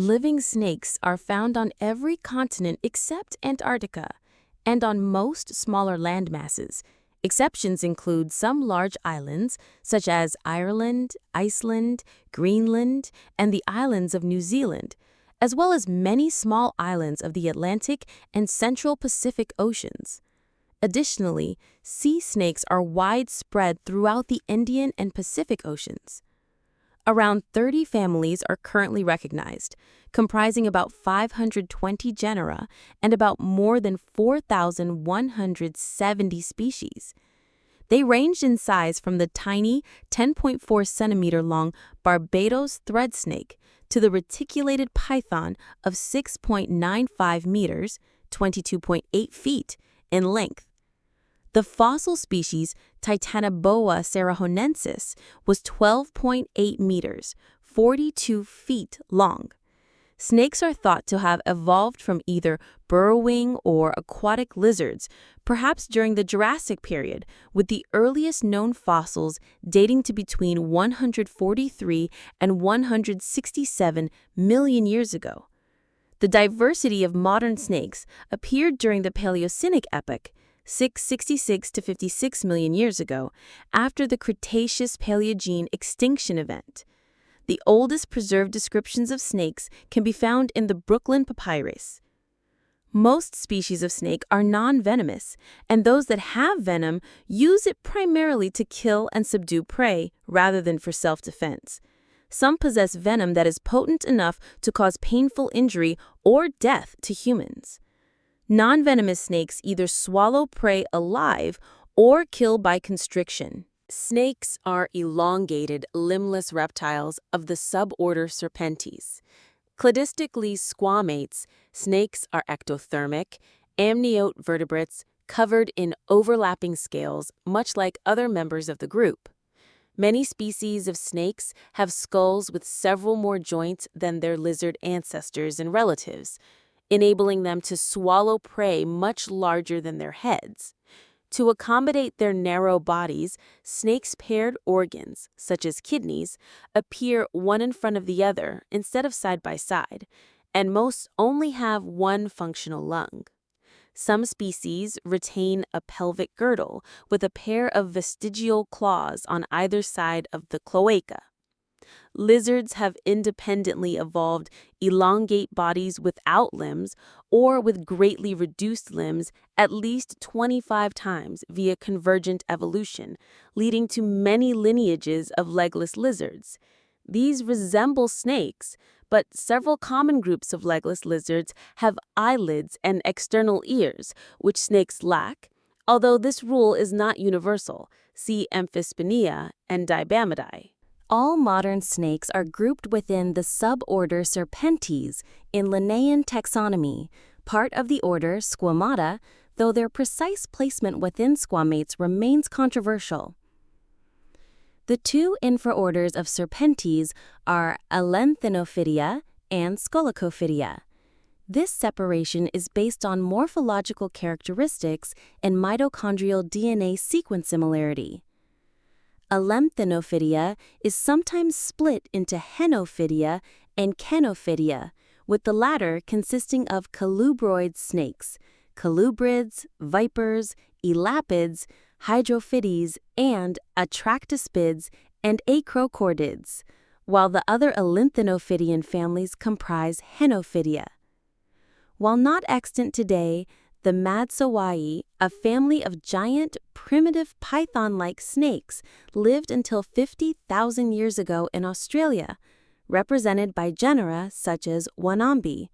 Living snakes are found on every continent except Antarctica and on most smaller landmasses. Exceptions include some large islands, such as Ireland, Iceland, Greenland, and the islands of New Zealand, as well as many small islands of the Atlantic and Central Pacific Oceans. Additionally, sea snakes are widespread throughout the Indian and Pacific Oceans. Around 30 families are currently recognized, comprising about 520 genera and about more than 4,170 species. They range in size from the tiny 10.4 centimeter long Barbados thread snake to the reticulated python of 6.95 meters, 22.8 feet, in length. The fossil species Titanoboa cerahonensis was 12.8 meters, 42 feet long. Snakes are thought to have evolved from either burrowing or aquatic lizards, perhaps during the Jurassic period, with the earliest known fossils dating to between 143 and 167 million years ago. The diversity of modern snakes appeared during the Paleocenic epoch, 666 to 56 million years ago, after the Cretaceous-Paleogene extinction event. The oldest preserved descriptions of snakes can be found in the Brooklyn Papyrus. Most species of snake are non-venomous, and those that have venom use it primarily to kill and subdue prey rather than for self-defense. Some possess venom that is potent enough to cause painful injury or death to humans. Non-venomous snakes either swallow prey alive or kill by constriction. Snakes are elongated, limbless reptiles of the suborder Serpentes. Cladistically squamates, snakes are ectothermic, amniote vertebrates covered in overlapping scales, much like other members of the group. Many species of snakes have skulls with several more joints than their lizard ancestors and relatives, enabling them to swallow prey much larger than their heads. To accommodate their narrow bodies, snakes' paired organs, such as kidneys, appear one in front of the other instead of side by side, and most only have one functional lung. Some species retain a pelvic girdle with a pair of vestigial claws on either side of the cloaca. Lizards have independently evolved elongate bodies without limbs or with greatly reduced limbs at least 25 times via convergent evolution, leading to many lineages of legless lizards. These resemble snakes, but several common groups of legless lizards have eyelids and external ears, which snakes lack, although this rule is not universal. See Amphispenia and Dibamidae. All modern snakes are grouped within the suborder Serpentes in Linnaean taxonomy, part of the order Squamata, though their precise placement within squamates remains controversial. The two infraorders of Serpentes are Alenthonophidia and Scolophidia. This separation is based on morphological characteristics and mitochondrial DNA sequence similarity. Alenthonophidia is sometimes split into Henophidia and Canophidia, with the latter consisting of colubroid snakes, colubrids, vipers, elapids, hydrophides, and atractospids and acrochordids, while the other Alenthonophidian families comprise Henophidia. While not extant today, the Madsowai, a family of giant, primitive python-like snakes, lived until 50,000 years ago in Australia, represented by genera such as Wanambi.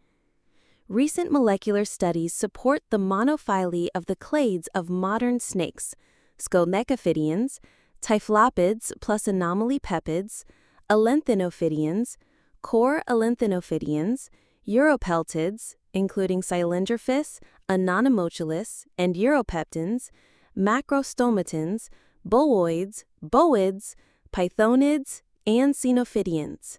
Recent molecular studies support the monophyly of the clades of modern snakes, Scolnecophidians, Typhlopids plus anomaly pepids, Alenthonophidians, core Alenthonophidians, Europeltids, including Cylindrophis, Anonomotulus, and Europeptins, Macrostomatins, Bowoids, Boids, Pythonids, and Xenophidians.